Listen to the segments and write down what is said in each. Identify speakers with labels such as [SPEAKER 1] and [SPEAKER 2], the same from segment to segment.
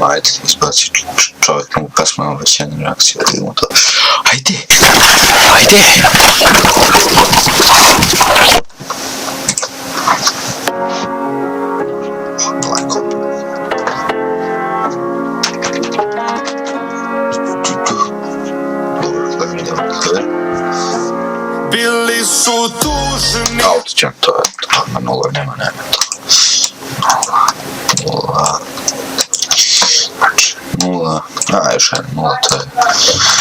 [SPEAKER 1] ajde, izbaci čovjek novu pesmu, imamo već jednu reakciju, da vidimo to. Ajde! Ajde!
[SPEAKER 2] Bili su tužni.
[SPEAKER 1] Autoćem, to je to, nula, nema to. Nula, još jedna nula, to je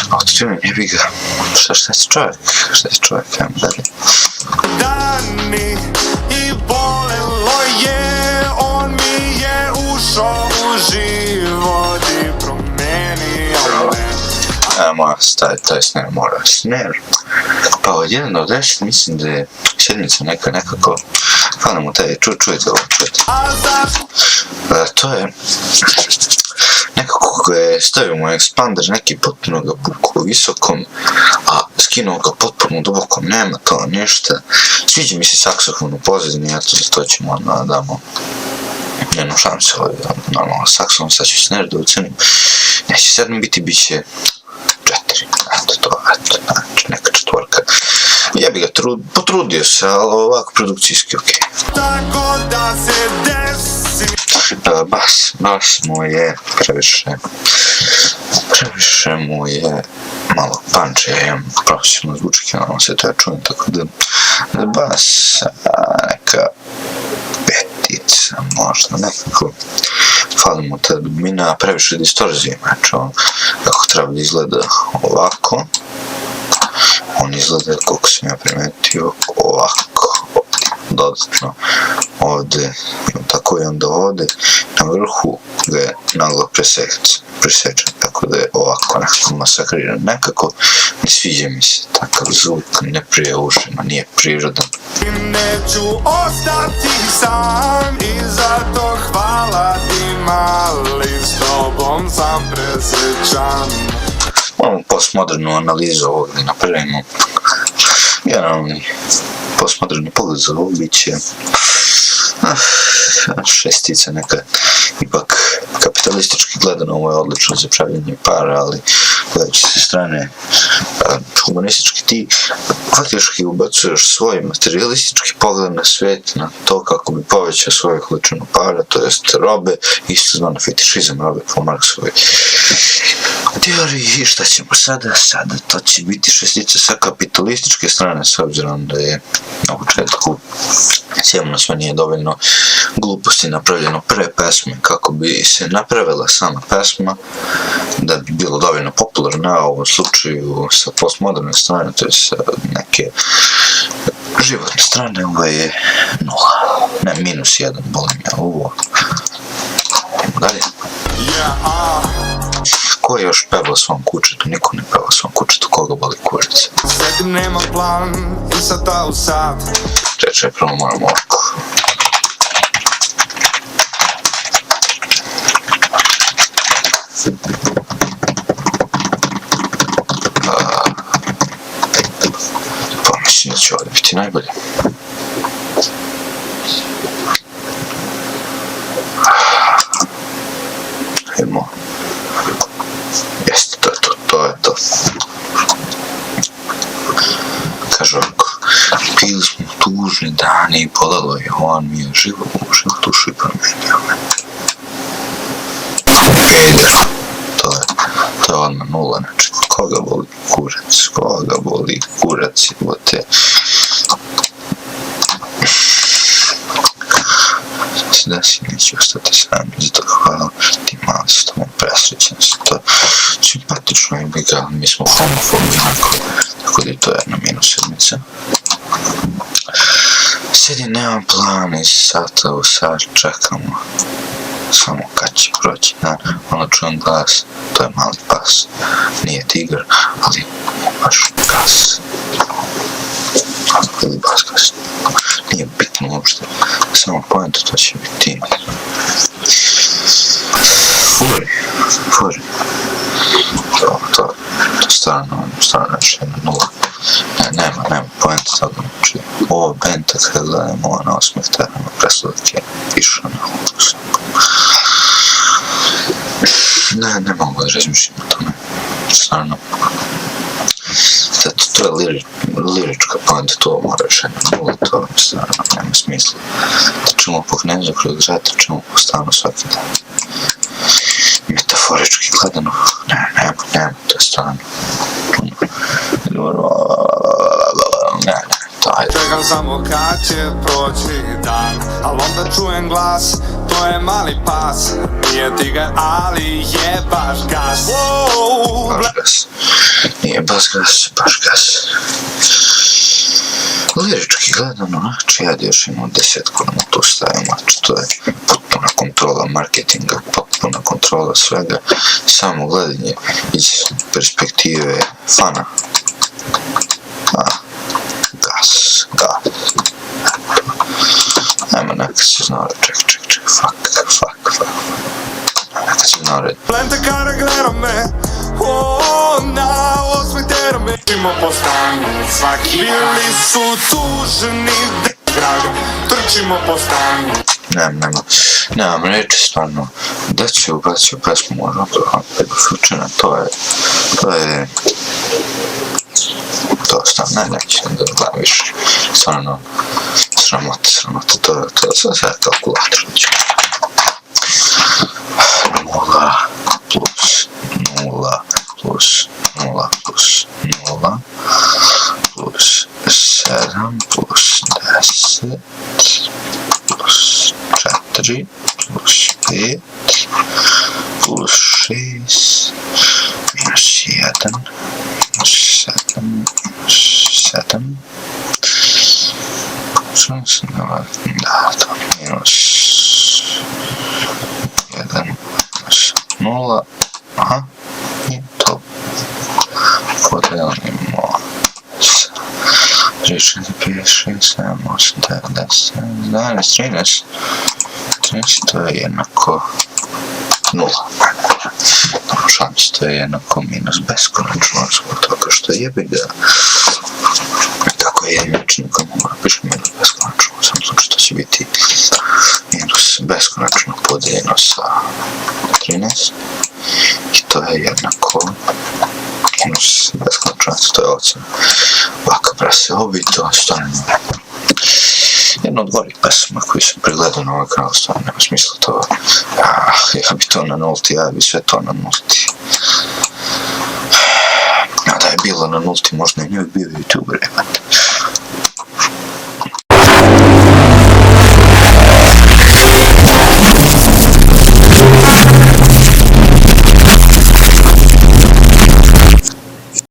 [SPEAKER 1] autoćem, jebi ga, šta si čovjek, ajmo dalje.
[SPEAKER 2] Dani i bolelo je, on mi je ušao u život i promenio me.
[SPEAKER 1] Ajmo staviti taj snare, mora snare. Pa od 1 do 10 mislim da je sedmica nekako, hvala mu taj, čujte ovo, čujte. To je, nekako ga je stavio mu ekspander, neki potpuno ga buku visokom, a skinuo ga potpuno dubokom, nema to ništa. Sviđa mi se saksofon u pozadini, eto za to ćemo damo jednu šansu, normalno saksofon, sad ću snare da ucenim. Neće 7 biti, bit će 4, eto, znači neka četvorka. Ja bi ga potrudio se, ali ovako produkcijski okej.
[SPEAKER 2] Tako da se desi.
[SPEAKER 1] Bas mu je previše mu je malo punče, ja imam profesionalno zvučak, ja se to ja čujem, tako da bas neka petica, možda nekako. Fali mu ta dubina, previše distorzije, znači on kako treba da izgleda ovako, on izgleda, koliko sam ja primetio, ovako, dodatno ovde, tako i onda ovde, na vrhu ga je naglo presečen, tako da je ovako nekako masakriran, nekako ne sviđa mi se takav zvuk, ne prije ušima, nije prirodan.
[SPEAKER 2] Neću ostati sam i zato hvala ti mali, s tobom sam presrećan.
[SPEAKER 1] Moramo postmodernu analizu ovog da napravimo. Generalni postmoderni pogled za ovo bit će šestica neka, ipak kapitalistički gledano ovo je odlično za pravljenje para, ali gledajući se strane humanistički ti faktički ubacuješ svoj materialistički pogled na svijet, na to kako bi povećao svoju količinu para, to jest robe, isto zvano fetišizam robe po Marksovoj teoriji. I šta ćemo sada? Sada to će biti šestica sa kapitalističke strane, s obzirom da je na početku sigurno sve nije dovoljno gluposti napravljeno pre pesme kako bi se napravila sama pesma, da bi bilo dovoljno popularna, u ovom slučaju sa postmoderne strane, to je sa neke životne strane, ovo je 0, ne, -1, bolim ja ovo. Idemo dalje. Ko je još pevao svom kućetu? Niko ne pevao svom kućetu, koga boli kurac?
[SPEAKER 2] Sedim, nemam plan i sata u sat.
[SPEAKER 1] Čekaj, prvo moram ovako. Pa mislim da će ovdje biti najbolje. Idemo. Jeste, to je to. Kaže ovako, bili smo tužni dani i bolelo je, on mi je život dušu i promenio me. To je odmah 0, znači, koga boli kurac, jebote. Da si neće ostati sam, zato hvala ti mali s tobom presrećen se to. Simpatično je ga, mi smo homofobi, tako da je to jedna -7. Sedim, nemam plan, iz sata u sat čekamo. Samo kad će proći dan, ono čujem glas, to je mali pas. Nije tigar, ali baš gas. Ili bas gas. Nije bitno uopšte, samo poenta, to će biti tim. Furi. To stvarno još jedna 0. Nema poenta toga, znači, ovo benta kada gledamo, ovo na osmeh teramo, presladak je išao na ovo. Ne mogu da razmišljam o tome, stvarno. To je lirička poanta, to mora još jedna nula, to stvarno nema smisla. Trčimo po knezu kroz grad, trčimo po stanu svaki dan. Metaforički gledano, nema, to je stvarno.
[SPEAKER 2] Čekam samo kad će proći dan, al onda čujem glas, to je mali pas. Nije tigar, ali je baš gas.
[SPEAKER 1] Baš gas, nije baš gas. Lirički gledano, znači ja još imam 10 kuna tu stavim, znači to je potpuna kontrola marketinga, potpuna kontrola svega, samo gledanje iz perspektive fana. Gas. Ajmo, neka se znao, ček, fuck. Neka se znao red.
[SPEAKER 2] Lente kara gleda me, na osmetera me. Trčimo po stanu, svaki bili su tužni, trčimo po stanu.
[SPEAKER 1] Nemam reći, stvarno, da će ubacio pesmu možda pedofilčina, to je to stavno, neće da gledam više, stvarno, sramota, to je sve kalkulator. 0 plus 0 plus 0 plus 0 plus 7 plus 10 plus 4 plus 5 plus 6 minus 1 minus 7 minus 1 minus 0, aha, i to podelimo sa 3, 4, 5, 6, 7, 8, 9, 10, 11, 13, to je jednako 0. Dobro, šans, to je jednako minus beskonačno, zbog toga što jebi ga. Tako je jednačnika, mora piše minus beskonačno, sam slučaj to će biti minus beskonačno podijeljeno sa 13 i to je jednako minus beskonačno, to je ocena. Ovako, brase, ovo bi to stvarno jedna od gorih pesma koji sam pregledao na ovaj kanal, stvarno nema smisla to. Ja bi to na nulti, ja bi sve to na nulti. A da je bilo na nulti, možda i ne bi bio youtuber, jebate.